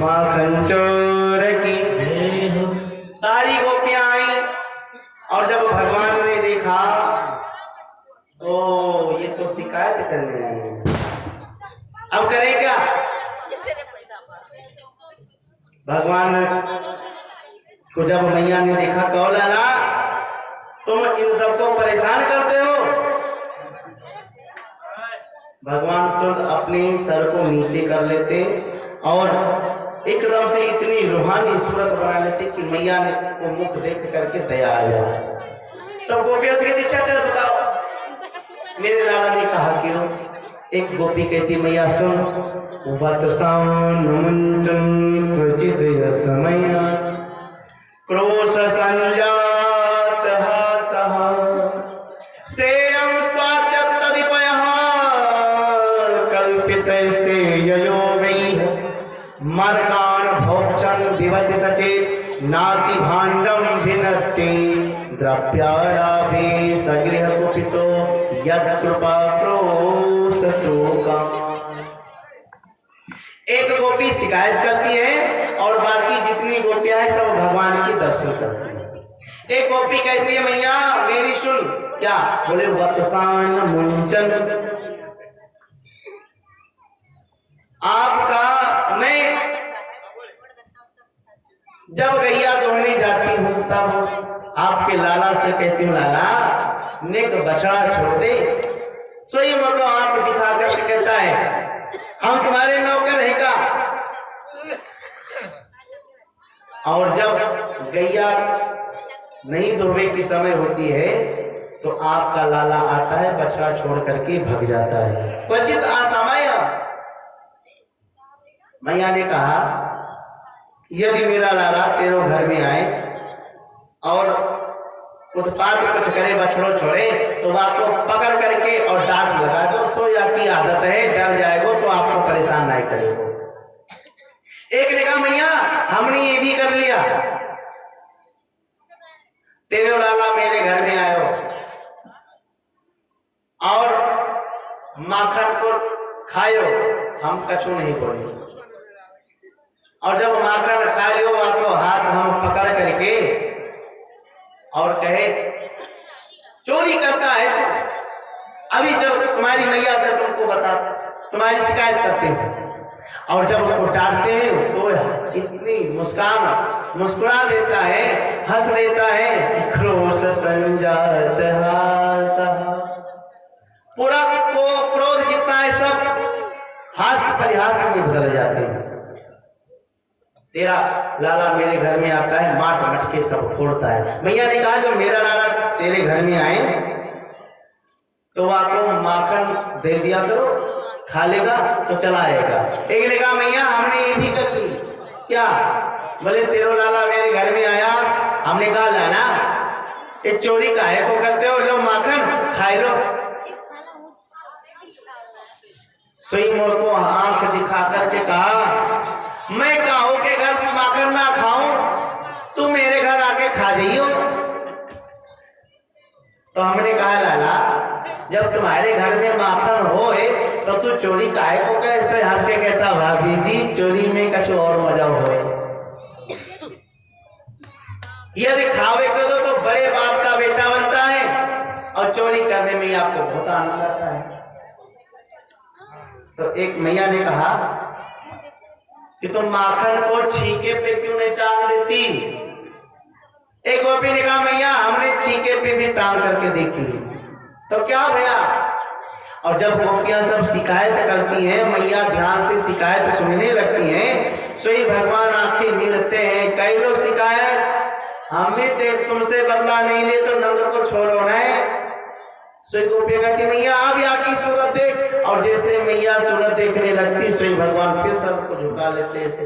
माखन चोर की जय हो। सारी गोपियां आई और जब भगवान ने देखा, ओ ये तो शिकायत करने आई है, अब करें क्या? भगवान को जब मैया ने देखा, कहो लाला तुम इन सबको परेशान करते हो। भगवान तुरंत अपने सर को नीचे कर लेते और एकदम से इतनी रूहानी सूरत बना लेते कि मैया ने को मुख देख करके दया आ जाए। तब गोपियों से कहती, अच्छा चल बताओ मेरे लाला ने कहा क्यों? एक गोपी कहती, मैया सुन, समय क्रोश संजात सह स्तेयं स्वात्यत्तदिपयः कल्पितस्ते ययोगैः मार्गान् भोक्षन् विवति सचेत् नाति भाण्डं भिन्नति द्रव्याणाभि सगृह कुपितो यत्कृपा प्रोसतो काम। एक गोपी शिकायत करती है और बाकी जितनी गोपियां हैं सब भगवान की दर्शन करती हैं। एक गोपी कहती है, मैया मेरी सुन। क्या बोले? वत्सान मुंचन, आपका मैं जब गैया दोहने जाती हूँ तब आपके लाला से कहती हूँ, लाला नेक बछड़ा छोड़ दे। सोई मको आंख दिखा कर कहता है, हम तुम्हारे नौकर हैं का? और जब गैया नहीं दोहने की समय होती है तो आपका लाला आता है, बछड़ा छोड़ करके भग जाता है। क्वचित असमय मैया ने कहा, यदि मेरा लाला तेरे घर में आए और उत्पात कुछ करे, बछड़ों छोड़े, तो आपको पकड़ करके और डांट लगा दो। सो आपकी आदत है, डर जाएगा तो आपको परेशान नहीं करेगा। एक ने कहा, मैया हमने ये भी कर लिया, तेरे लाला मेरे घर में आयो और माखन को खायो, हम कछु नहीं बोले। और जब माखन खा लियो आपको हाथ हम पकड़ करके और कहे चोरी करता है तो अभी जब तुम्हारी मैया से तुमको बता, तुम्हारी शिकायत करते हैं। और जब उसको डांटते हैं तो इतनी मुस्कुरा देता है, हंस देता है। क्रोश संजात पूरा को क्रोध जितना है सब हास्य परिहास में बदल जाते हैं। तेरा लाला मेरे घर में आता है, माट मटके सब फोड़ता है। मैया ने कहा, जो मेरा लाला तेरे घर में आए तो आपको माखन दे दिया करो, खा लेगा तो चला आएगा। एक ने कहा, मैया हमने ये भी कर ली। क्या? बोले तेरो लाला मेरे घर में आया, हमने कहा लाला ये चोरी काहे को करते हो, लो माखन खाए लो। सोई मोर को आंख दिखा करके कहा, मैं काहू के घर माखन ना खाऊं, तू मेरे घर आके खा जाइयो। तो हमने कहा, लाला जब तुम्हारे घर में माखन होए तो तू चोरी काहे को करे? इसमें हंस के कहता, भाभी जी चोरी में कुछ और मजा होए। यदि खावे को दो तो बड़े बाप का बेटा बनता है और चोरी करने में आपको बहुत आनंद आता है। तो एक मैया ने कहा कि तुम माखन को छीके पे क्यों नहीं टांग देती? एक गोपी ने कहा, मैया हमने छीके पे भी टांग करके देखी। तो क्या भैया? और जब गोपियां सब शिकायत करती हैं, मैया ध्यान से शिकायत सुनने लगती हैं, सोई भगवान आंखें मिलते हैं, कई लोग शिकायत हमने तुमसे बदला नहीं लिए तो नंद को छोड़ो न। सोई गोपियां कहती, मैया आप यहाँ की सूरत देख। और जैसे मैया सूरत देखने लगती, सोई भगवान फिर सबको झुका लेते ऐसे।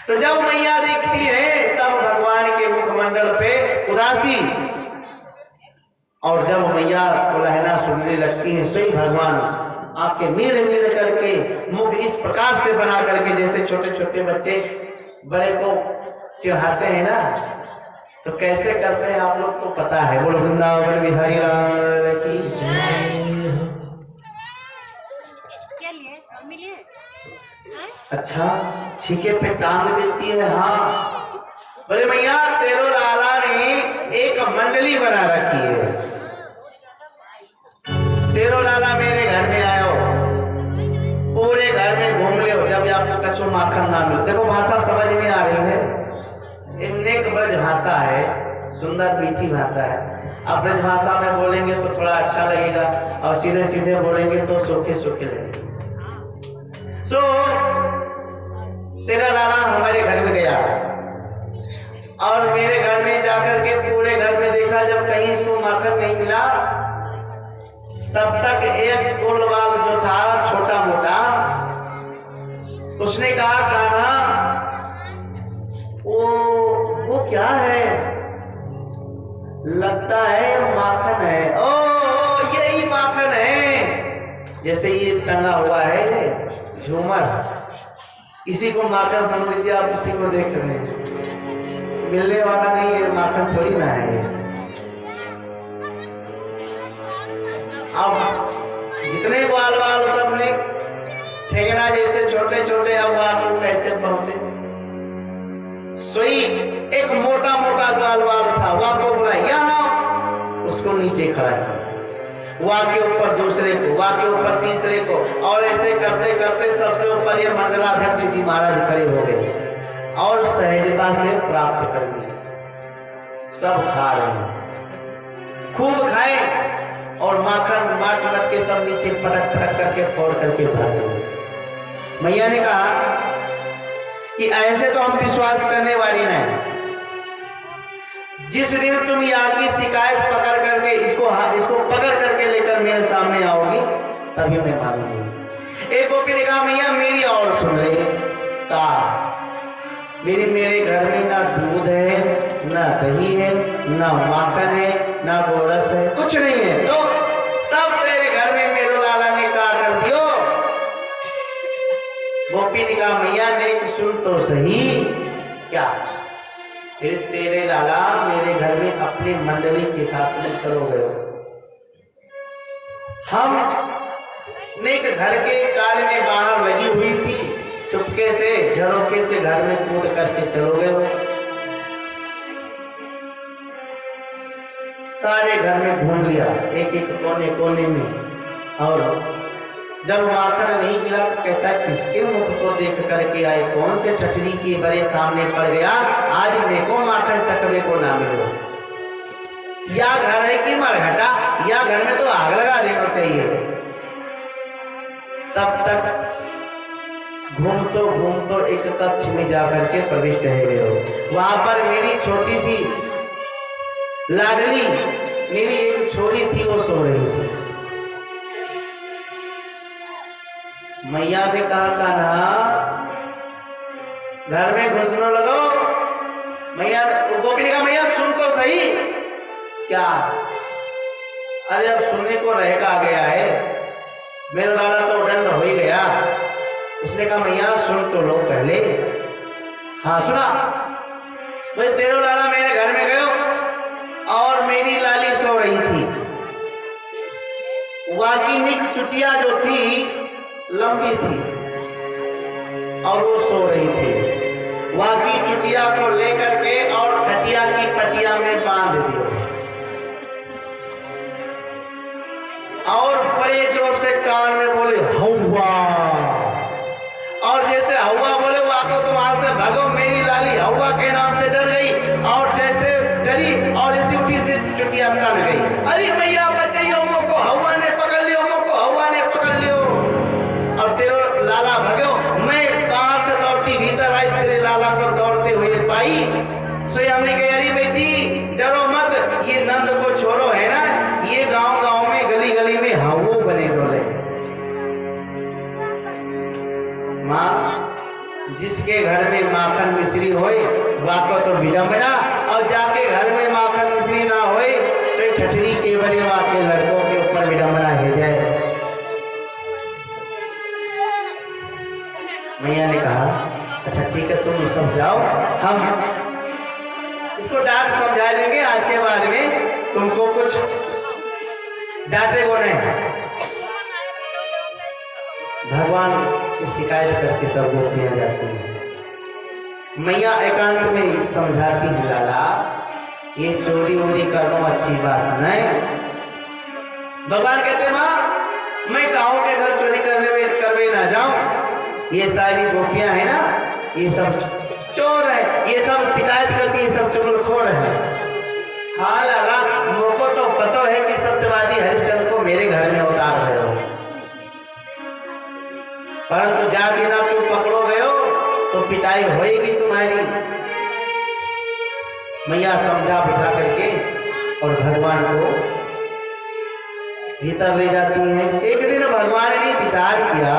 तो जब मैया देखती है तब भगवान के मुखमंडल पे उदासी, और जब मैया को लहना सुनने लगती है, सोई भगवान आपके मिल करके मुख इस प्रकार से बना करके, जैसे छोटे छोटे बच्चे बड़े को चिढ़ाते हैं ना, तो कैसे करते हैं आप लोग को पता है। बोलो वृंदावन बिहारी लाल की जय। क्या लिए? अच्छा, छीके पे टांग देती है। हाँ, बोले मैया तेरो लाला ने एक मंडली बना रखी है। तेरो लाला मेरे घर में आयो, पूरे घर में घूम ले, जब आपको कच्चो माखन ना मिले। देखो भाषा समझ में आ रही है, एक ब्रज भाषा है, सुंदर मीठी भाषा है। अब ब्रज भाषा में बोलेंगे तो थोड़ा अच्छा लगेगा, और सीधे सीधे बोलेंगे तो सूखे सूखे लगेंगे। तेरा लाला हमारे घर में गया, और मेरे घर में जाकर के पूरे घर में देखा, जब कहीं इसको माखन नहीं मिला, तब तक एक गोलवाल जो था छोटा मोटा, उसने कहा कान्हा वो क्या है? लगता है माखन है। ओ यही माखन है, जैसे ये टंगा हुआ है झूमर, इसी को माखन समझ लीजिए आप। इसी को देख रहे हैं, मिलने वाला नहीं है, माखन थोड़ी ना है। अब जितने बाल बाल सब ने ठेंगना जैसे छोटे छोटे, अब वहां कैसे पहुंचे? सोई एक मोटा मोटा बाल बाल था, वहां को बोला यहाँ, उसको नीचे खड़ा कर, वहां के ऊपर दूसरे को, वहां के ऊपर तीसरे को, और ऐसे करते करते सबसे ऊपर ये मंडलाध्यक्ष जी महाराज खड़े हो गए और सहजता से प्राप्त कर लिए। सब खा रहे हैं, खूब खाए, और माखन माट मट के सब नीचे पटक पटक करके फोड़ करके भागे। मैया ने कहा कि ऐसे तो हम विश्वास करने वाली नहीं, जिस दिन तुम यहाँ की शिकायत पकड़ करके इसको पकड़ करके लेकर मेरे सामने आओगी, तभी मैं मानूंगी। एक गोपी ने कहा मैया मेरी और सुन ले। कहा मेरे घर में ना दूध है, ना दही है, ना माखन है, ना गोरस है, कुछ नहीं है। तो तब तेरे घर में मेरे लाला ने कहा कर दियो। गोपी ने कहा मैया ने सुन तो सही, क्या फिर तेरे लाला मेरे घर में अपनी मंडली के साथ में चलो गए। हम नेक घर के कार्य में बाहर लगी हुई थी, चुपके से झरोके से घर में कूद करके चलो गए। सारे घर में घूम लिया, एक एक कोने कोने में, और जब माखन नहीं मिला तो कहता किसके मुख को देख करके आए, कौन से ठठरी के बड़े सामने पड़ गया, आज देखो माखन चकवे को ना मिलो। या घर है कि मरघटा, या घर में तो आग लगा देना चाहिए। तब तक घूमतो एक कक्ष में जाकर के प्रविष्ट है गए। वहां पर मेरी छोटी सी लाडली, मेरी एक छोरी थी, वो सो रही थी। मैया ने कहा कान्हा घर में घुसने लगो। मैया गोपी ने कहा मैया सुन तो सही। क्या? अरे अब सुनने को रहेगा आ गया है, मेरा लाला तो दंड हो ही गया। उसने कहा मैया सुन तो लो पहले। हाँ सुना। मुझे तेरे लाला मेरे घर में गयो और मेरी लाली सो रही थी। वाकिनिक चुटिया जो थी लंबी थी और वो सो रही थी। वाकी चुटिया को लेकर के और खटिया की पटिया में बांध दिया और बड़े जोर से कान में बोले हौवा। और जैसे हौवा बोले वो आपको तो वहां से भागो। मेरी लाली हौवा के नाम से डर गई और जैसे डरी और इसी उठी से चुटिया तन गई। अरे भैया बचाइए, हमको को हौवा ने पकड़ लियो, हमको हौवा ने पकड़ लियो। और तेरे लाला भगो। मैं बाहर से दौड़ती भीतर आई, तेरे लाला को दौड़ते हुए पाई। सो हमने कहा अरे बेटी डरो मत, ये नंद को छोड़ो है ना, ये गांव गांव में गली गली में हावो बने डोले। माँ जिसके घर में माखन मिश्री होए वाको तो विडम्बना, और जाके घर में माखन मिश्री ना होए तो ठठरी के बड़े वाके लड़कों के ऊपर विडम्बना है जाए। मैया ने कहा अच्छा ठीक है तुम सब जाओ, हम इसको डांट समझा देंगे। आज के बाद में तुमको कुछ डांटे को नहीं। भगवान शिकायत करके सब गोपियां जाती हैं। मैया एकांत में समझाती है, लाला ये चोरी वोरी करना अच्छी बात नहीं। भगवान कहते माँ मैं गाँव के घर चोरी करवे ना जाऊं, ये सारी गोपियां है ना ये सब चोर है, ये सब शिकायत करके ये सब चुगलखोर है। हाँ लाला मुझको तो पता है कि सत्यवादी हरिश्चंद्र को मेरे घर में उतार रहे हो, परंतु जा दिन आप तुम पकड़ो गए हो तो पिटाई होएगी तुम्हारी। मैया समझा बुझा करके और भगवान को भीतर ले जाती हैं। एक दिन भगवान ने विचार किया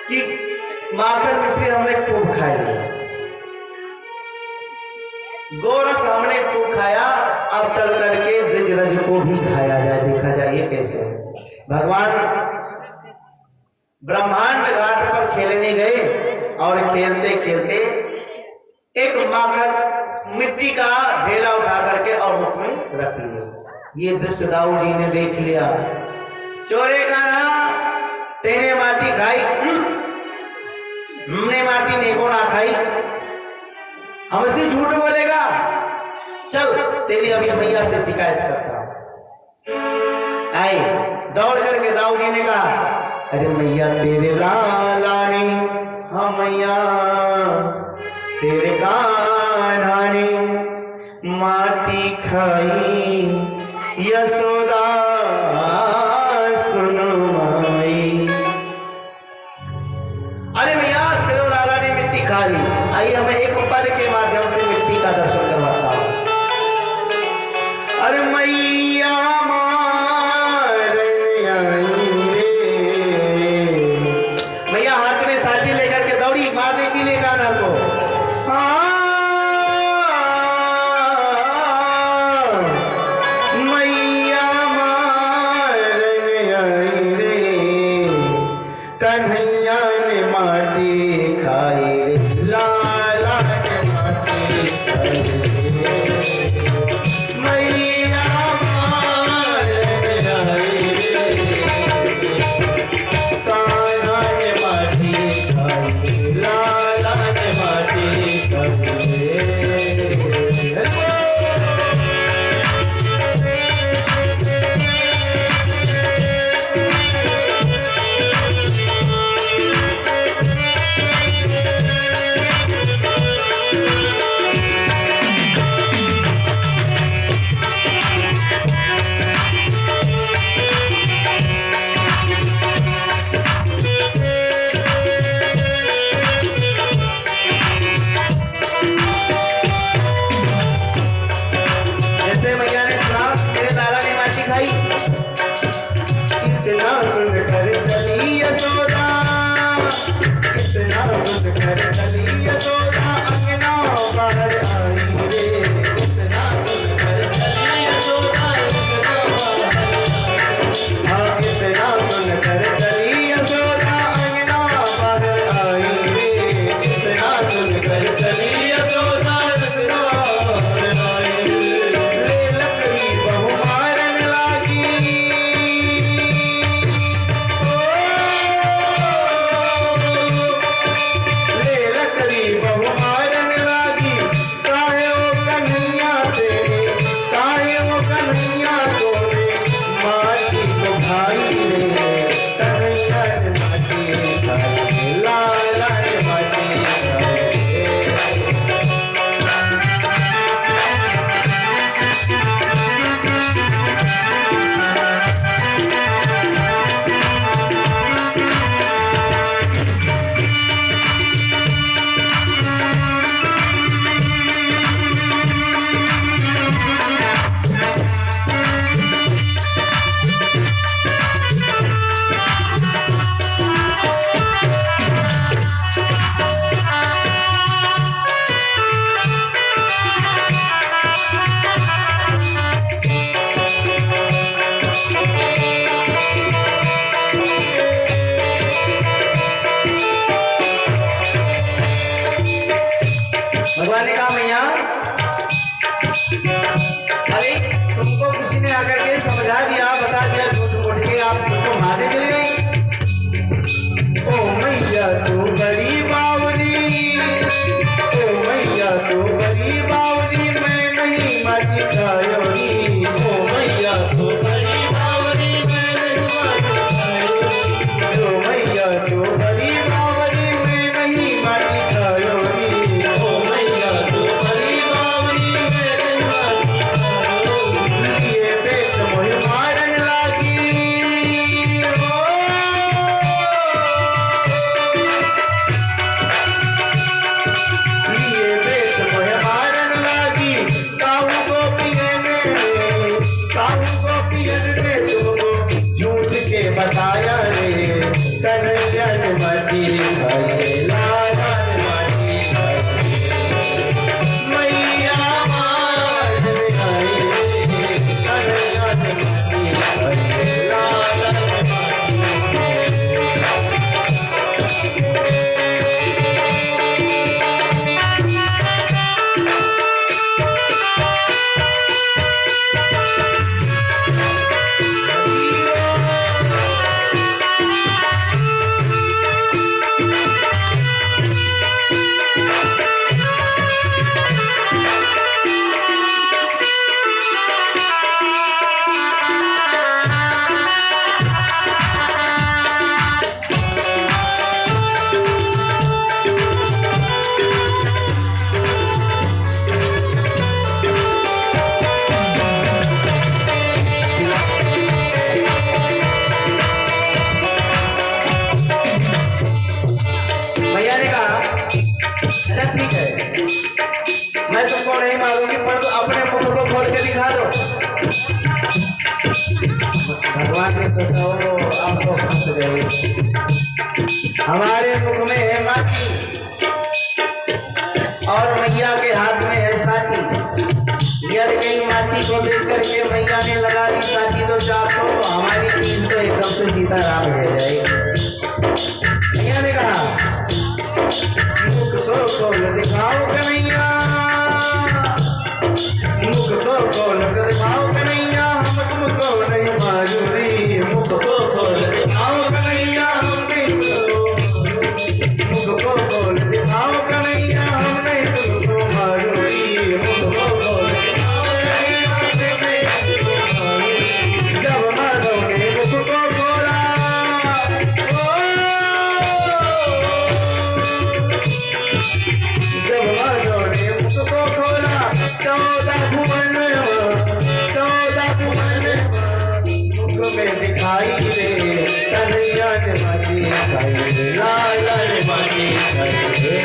कि माखन मिश्री हमने खूब खाई, गोरस हमने खूब खाया, अब चल करके ब्रिज रज को भी खाया जाए, देखा जाए ये कैसे है। भगवान ब्रह्मांड घाट पर खेलने गए और खेलते खेलते एक माखन मिट्टी का ढेला उठा करके और मुख में रख लिया। ये दृश्य दाऊ जी ने देख लिया। चोरे का ना तेने माटी खाई, हमने माटी नेको ना खाई, हमसे झूठ बोलेगा, चल तेरी अभी मैया से शिकायत करता हूं। आई दौड़ करके दाऊ जी ने कहा, अरे मैया तेरे लालानी, हाँ मैया तेरे कान्हानी, माटी खाई यशोदा सुन माई। अरे भैया तेरे लाला ने मिट्टी खा ली, आइए हमें एक पद के माध्यम से मिट्टी का दर्शन करवाता हूं। अरे मैया मैया हाथ में साथी लेकर के दौड़ी मारने के लिए कान्हा को। मैया कन्हैया ने माटी खाई रे, लाला ने माटी खाई मैया कान्हा ने माटी खाई, लाला ने माटी खाई। कितना सुन कर चली यशोदा, कितना सुन कर चली यशोदा, अंगना बाहर आई रे, कितना सुन कर चली यशोदा, हाँ कितना सुन कर चली यशोदा, अंगना बाहर आई रे, कितना सुन कर चली यशोदा, अंगना बाहर आई रे। ले लकड़ी बहु मारन लागी, ले ने कहा अच्छा ठीक है, मैं तुमको नहीं मारूंगी, पर तो अपने मुख को खोल के दिखा दो। भगवान ने सोचा वो आपको फंस गए, हमारे मुख में है माटी और मैया के हाथ में है साटी। यदि कहीं माटी को देख करके मैया ने लगा दी साटी तो चाको, तो हमारी चीज तो एकदम से सीताराम हो जाएगी। मैया ने कहा मुख तो खोल दिखाओ कन्हैया, मुख तो खोल दिखाओ कन्हैया, हम तुमको नहीं मारूंगी। मुख तो खोल दिखाओ कन्हैया, हम नहीं मुख को खोल दिखाओ कन्हैया, हम नहीं तुमको मारूंगी। मुख को खोल जब माधव ने मुख को खोला, जब माधव ने मुख को खोला, 14 भुवन मुख में दिखाई दे कन्हैया ने माटी खाई रे, लाला ने माटी खाई रे।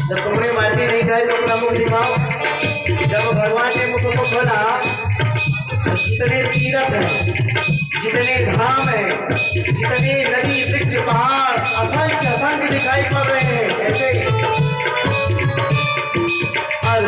जब तुमने माटी नहीं खाई तो अपना मुख दिखाओ। जब भगवान ने मुख को खोला, जितने तीर्थ है, जितने धाम है, जितने नदी वृक्ष पहाड़ असंख्य असंख्य दिखाई पड़ रहे हैं। ऐसे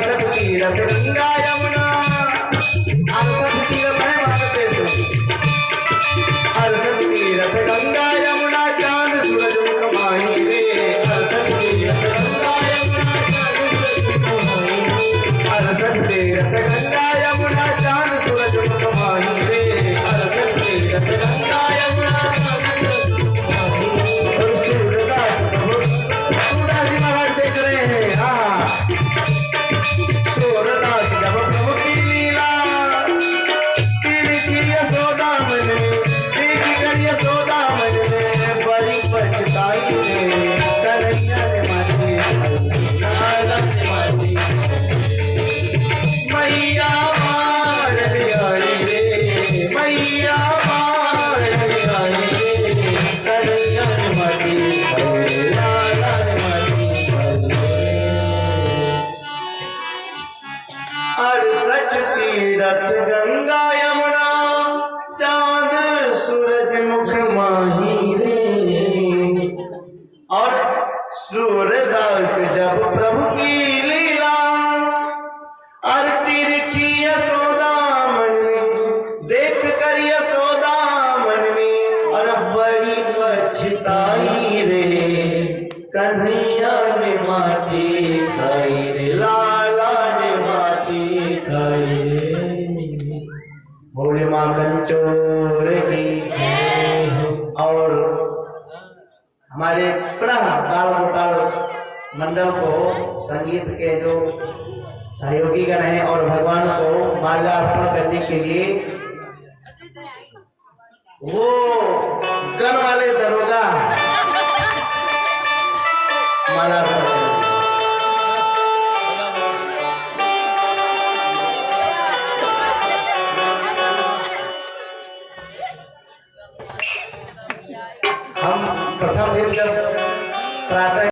सब तीर्थ गंगा यमुना, सब तीर्थ है भारत देश, सब तीर्थ गंगा यमुना, चांद सूरज मुख माही रे। सब तीर्थ गंगा यमुना, सब तीर्थ गंगा यमुना, चांद सूरज मुख माही रे। सब तीर्थ गंगा यमुना, सूरदास जी महाराज देख रहे हैं। हाँ, सूरदास जब प्रभु की लीला तिरछी यशोदा मन में, देख कर यशोदा मन में बड़ी पछताई रे। कन्हैया ने माटी खाई, लाला ने माटी मैया मार आई रे, मैया मार आई रे। कन्हैया ने माटी खाई, लाला ने माटी खाई रे। 68 तीरथ गंगा यमुना, चांद सूरज मुख माही रे। और सूरदास जब प्रभु की लीला तिरछी यशोदा मन में, देख कर यशोदा मन में और बड़ी पछताई रे। कन्हैया ने माटी खाई रे, लाला ने माटी खाई रे। बोले माँ कंचोर की जय हो। और हमारे बड़ा बाल गोपाल मंडल को संगीत के जो सहयोगी गण हैं और भगवान को माल्यार्पण करने के लिए वो गण वाले दरोगा माल्यार्पण करेंगे। हम प्रथम दिन जब प्रातः